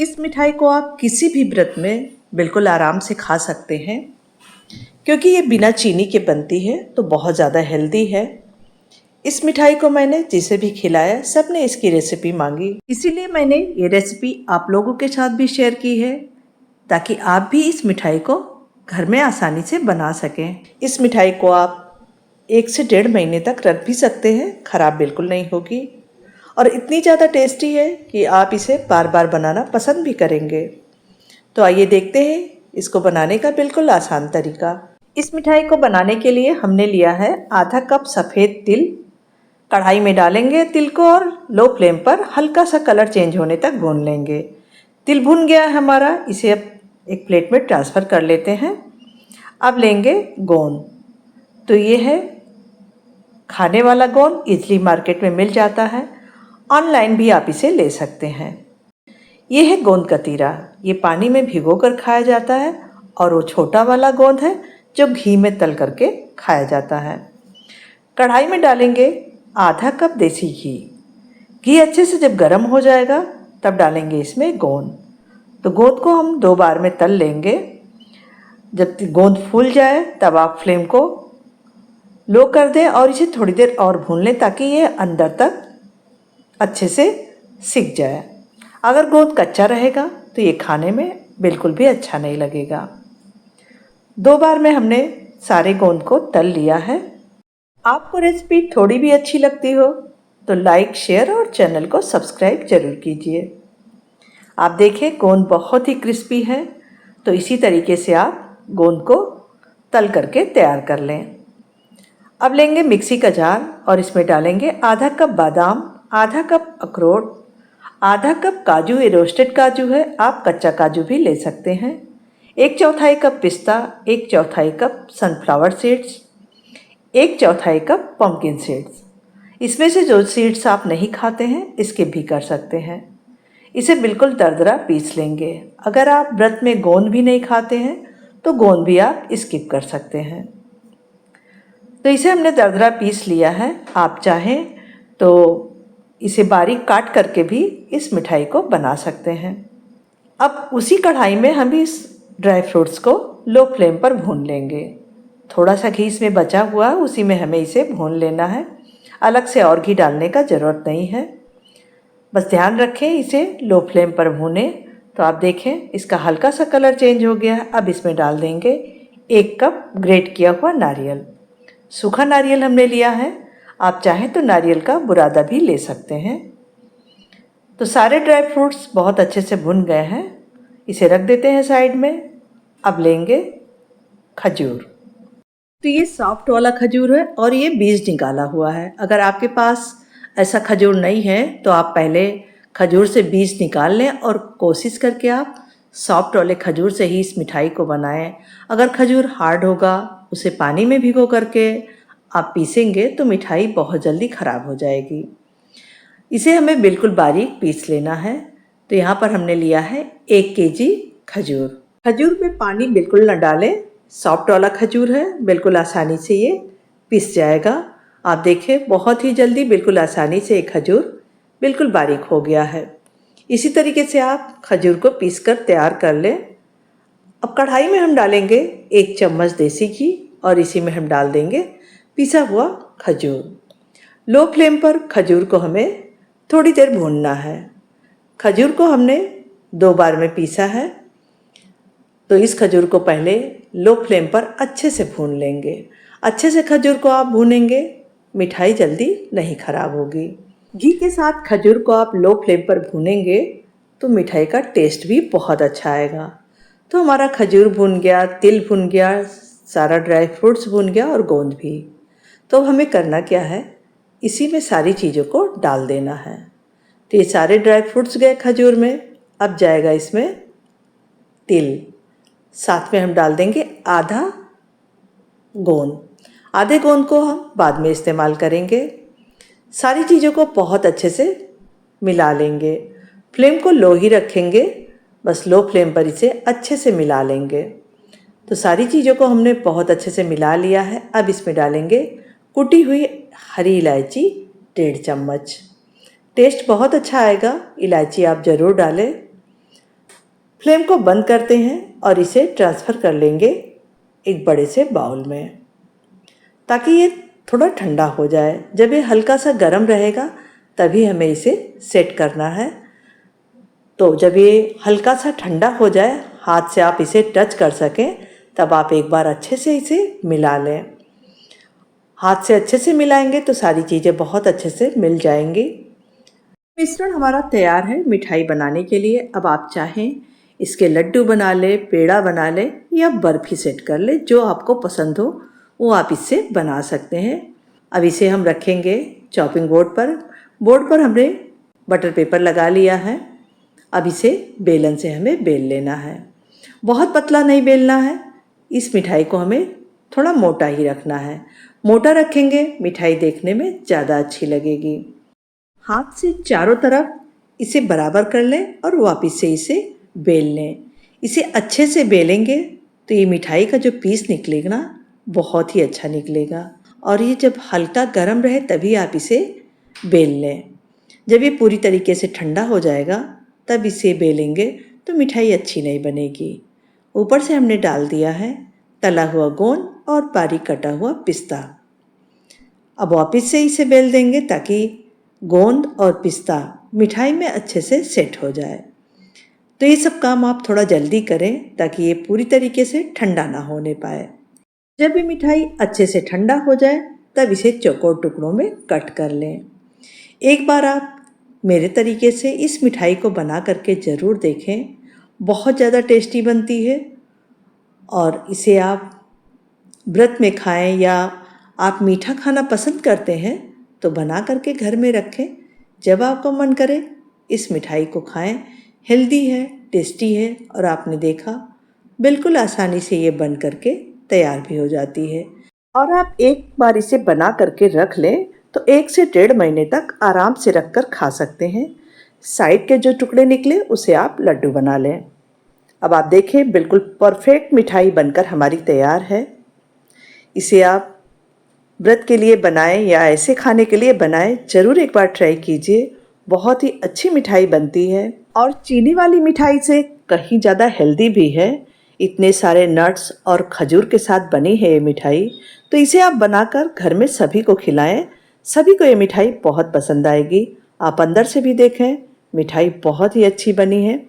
इस मिठाई को आप किसी भी व्रत में बिल्कुल आराम से खा सकते हैं क्योंकि ये बिना चीनी के बनती है तो बहुत ज़्यादा हेल्दी है। इस मिठाई को मैंने जिसे भी खिलाया सब ने इसकी रेसिपी मांगी, इसीलिए मैंने ये रेसिपी आप लोगों के साथ भी शेयर की है ताकि आप भी इस मिठाई को घर में आसानी से बना सकें। इस मिठाई को आप 1 से 1.5 महीने तक रख भी सकते हैं, ख़राब बिल्कुल नहीं होगी और इतनी ज़्यादा टेस्टी है कि आप इसे बार बार बनाना पसंद भी करेंगे। तो आइए देखते हैं इसको बनाने का बिल्कुल आसान तरीका। इस मिठाई को बनाने के लिए हमने लिया है आधा कप सफ़ेद तिल। कढ़ाई में डालेंगे तिल को और लो फ्लेम पर हल्का सा कलर चेंज होने तक भून लेंगे। तिल भुन गया है हमारा, इसे अब एक प्लेट में ट्रांसफ़र कर लेते हैं। अब लेंगे गोंद। तो ये है खाने वाला गोंद, इजली मार्केट में मिल जाता है, ऑनलाइन भी आप इसे ले सकते हैं। ये है गोंद कतीरा, ये पानी में भिगो कर खाया जाता है और वो छोटा वाला गोंद है जो घी में तल करके खाया जाता है। कढ़ाई में डालेंगे आधा कप देसी घी। घी अच्छे से जब गर्म हो जाएगा तब डालेंगे इसमें गोंद। तो गोंद को हम 2 बार में तल लेंगे। जब गोंद फूल जाए तब आप फ्लेम को लो कर दें और इसे थोड़ी देर और भून लें ताकि ये अंदर तक अच्छे से सिक जाए। अगर गोंद कच्चा रहेगा तो ये खाने में बिल्कुल भी अच्छा नहीं लगेगा। 2 बार में हमने सारे गोंद को तल लिया है। आपको रेसिपी थोड़ी भी अच्छी लगती हो तो लाइक, शेयर और चैनल को सब्सक्राइब जरूर कीजिए। आप देखें गोंद बहुत ही क्रिस्पी है, तो इसी तरीके से आप गोंद को तल करके तैयार कर लें। अब लेंगे मिक्सी का जार और इसमें डालेंगे आधा कप बादाम, आधा कप अखरोट, आधा कप काजू। ये रोस्टेड काजू है, आप कच्चा काजू भी ले सकते हैं। 1/4 कप पिस्ता, 1/4 cup sunflower seeds, 1/4 cup pumpkin seeds. इसमें से जो सीड्स आप नहीं खाते हैं स्किप भी कर सकते हैं। इसे बिल्कुल दरदरा पीस लेंगे। अगर आप व्रत में गोंद भी नहीं खाते हैं तो गोंद भी आप स्किप कर सकते हैं। तो इसे हमने दरदरा पीस लिया है। आप चाहें तो इसे बारीक काट करके भी इस मिठाई को बना सकते हैं। अब उसी कढ़ाई में हम इस ड्राई फ्रूट्स को लो फ्लेम पर भून लेंगे। थोड़ा सा घी इसमें बचा हुआ है, उसी में हमें इसे भून लेना है। अलग से और घी डालने का ज़रूरत नहीं है। बस ध्यान रखें इसे लो फ्लेम पर भूनें। तो आप देखें इसका हल्का सा कलर चेंज हो गया है। अब इसमें डाल देंगे 1 कप ग्रेट किया हुआ नारियल। सूखा नारियल हमने लिया है, आप चाहें तो नारियल का बुरादा भी ले सकते हैं। तो सारे ड्राई फ्रूट्स बहुत अच्छे से भुन गए हैं, इसे रख देते हैं साइड में। अब लेंगे खजूर। तो ये सॉफ्ट वाला खजूर है और ये बीज निकाला हुआ है। अगर आपके पास ऐसा खजूर नहीं है तो आप पहले खजूर से बीज निकाल लें और कोशिश करके आप सॉफ्ट वाले खजूर से ही इस मिठाई को बनाएं। अगर खजूर हार्ड होगा उसे पानी में भिगो करके आप पीसेंगे तो मिठाई बहुत जल्दी ख़राब हो जाएगी। इसे हमें बिल्कुल बारीक पीस लेना है। तो यहाँ पर हमने लिया है 1 केजी खजूर। खजूर में पानी बिल्कुल न डालें, सॉफ्ट वाला खजूर है, बिल्कुल आसानी से ये पिस जाएगा। आप देखें बहुत ही जल्दी बिल्कुल आसानी से ये खजूर बिल्कुल बारीक हो गया है। इसी तरीके से आप खजूर को पीस कर तैयार कर लें। अब कढ़ाई में हम डालेंगे 1 चम्मच देसी घी और इसी में हम डाल देंगे पिसा हुआ खजूर। लो फ्लेम पर खजूर को हमें थोड़ी देर भूनना है। खजूर को हमने 2 बार में पीसा है, तो इस खजूर को पहले लो फ्लेम पर अच्छे से भून लेंगे। अच्छे से खजूर को आप भूनेंगे, मिठाई जल्दी नहीं खराब होगी। घी के साथ खजूर को आप लो फ्लेम पर भूनेंगे तो मिठाई का टेस्ट भी बहुत अच्छा आएगा। तो हमारा खजूर भून गया, तिल भून गया, सारा ड्राई फ्रूट्स भून गया और गोंद भी। तो हमें करना क्या है, इसी में सारी चीज़ों को डाल देना है। तो ये सारे ड्राई फ्रूट्स गए खजूर में। अब जाएगा इसमें तिल, साथ में हम डाल देंगे आधा गोंद। आधे गोंद को हम बाद में इस्तेमाल करेंगे। सारी चीज़ों को बहुत अच्छे से मिला लेंगे। फ्लेम को लो ही रखेंगे, बस लो फ्लेम पर इसे अच्छे से मिला लेंगे। तो सारी चीज़ों को हमने बहुत अच्छे से मिला लिया है। अब इसमें डालेंगे कुटी हुई हरी इलायची 1.5 चम्मच। टेस्ट बहुत अच्छा आएगा, इलायची आप ज़रूर डालें। फ्लेम को बंद करते हैं और इसे ट्रांसफ़र कर लेंगे एक बड़े से बाउल में, ताकि ये थोड़ा ठंडा हो जाए। जब ये हल्का सा गर्म रहेगा तभी हमें इसे सेट करना है। तो जब ये हल्का सा ठंडा हो जाए, हाथ से आप इसे टच कर सकें, तब आप एक बार अच्छे से इसे मिला लें। हाथ से अच्छे से मिलाएंगे तो सारी चीज़ें बहुत अच्छे से मिल जाएंगी। मिश्रण हमारा तैयार है मिठाई बनाने के लिए। अब आप चाहें इसके लड्डू बना लें, पेड़ा बना लें या बर्फ़ी सेट कर लें, जो आपको पसंद हो वो आप इससे बना सकते हैं। अब इसे हम रखेंगे चॉपिंग बोर्ड पर हमने बटर पेपर लगा लिया है। अब इसे बेलन से हमें बेल लेना है। बहुत पतला नहीं बेलना है, इस मिठाई को हमें थोड़ा मोटा ही रखना है। मोटा रखेंगे मिठाई देखने में ज़्यादा अच्छी लगेगी। हाथ से चारों तरफ इसे बराबर कर लें और वापस से इसे बेल लें। इसे अच्छे से बेलेंगे तो ये मिठाई का जो पीस निकलेगा ना, बहुत ही अच्छा निकलेगा। और ये जब हल्का गर्म रहे तभी आप इसे बेल लें। जब ये पूरी तरीके से ठंडा हो जाएगा तब इसे बेलेंगे तो मिठाई अच्छी नहीं बनेगी। ऊपर से हमने डाल दिया है तला हुआ गोंद और बारीक कटा हुआ पिस्ता। अब वापस से इसे बेल देंगे ताकि गोंद और पिस्ता मिठाई में अच्छे से सेट हो जाए। तो ये सब काम आप थोड़ा जल्दी करें ताकि ये पूरी तरीके से ठंडा ना होने पाए। जब ये मिठाई अच्छे से ठंडा हो जाए तब इसे चौकोर टुकड़ों में कट कर लें। एक बार आप मेरे तरीके से इस मिठाई को बना करके ज़रूर देखें, बहुत ज़्यादा टेस्टी बनती है। और इसे आप व्रत में खाएं या आप मीठा खाना पसंद करते हैं तो बना करके घर में रखें। जब आपका मन करे इस मिठाई को खाएं। हेल्दी है, टेस्टी है और आपने देखा बिल्कुल आसानी से ये बन करके तैयार भी हो जाती है। और आप एक बार इसे बना करके रख लें तो 1 से 1.5 महीने तक आराम से रख कर खा सकते हैं। साइड के जो टुकड़े निकले उसे आप लड्डू बना लें। अब आप देखें बिल्कुल परफेक्ट मिठाई बनकर हमारी तैयार है। इसे आप व्रत के लिए बनाएं या ऐसे खाने के लिए बनाएं, ज़रूर एक बार ट्राई कीजिए। बहुत ही अच्छी मिठाई बनती है और चीनी वाली मिठाई से कहीं ज़्यादा हेल्दी भी है। इतने सारे नट्स और खजूर के साथ बनी है ये मिठाई। तो इसे आप बनाकर घर में सभी को खिलाएं। सभी को ये मिठाई बहुत पसंद आएगी। आप अंदर से भी देखें, मिठाई बहुत ही अच्छी बनी है।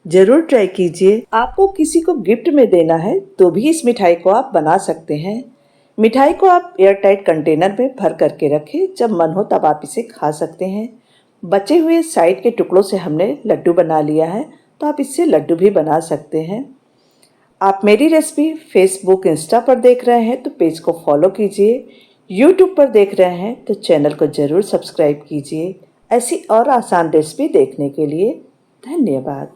ज़रूर ट्राई कीजिए। आपको किसी को गिफ्ट में देना है तो भी इस मिठाई को आप बना सकते हैं। मिठाई को आप एयरटाइट कंटेनर में भर करके रखें, जब मन हो तब आप इसे खा सकते हैं। बचे हुए साइड के टुकड़ों से हमने लड्डू बना लिया है, तो आप इससे लड्डू भी बना सकते हैं। आप मेरी रेसिपी फेसबुक, इंस्टा पर देख रहे हैं तो पेज को फॉलो कीजिए। यूट्यूब पर देख रहे हैं तो चैनल को ज़रूर सब्सक्राइब कीजिए। ऐसी और आसान रेसिपी देखने के लिए धन्यवाद।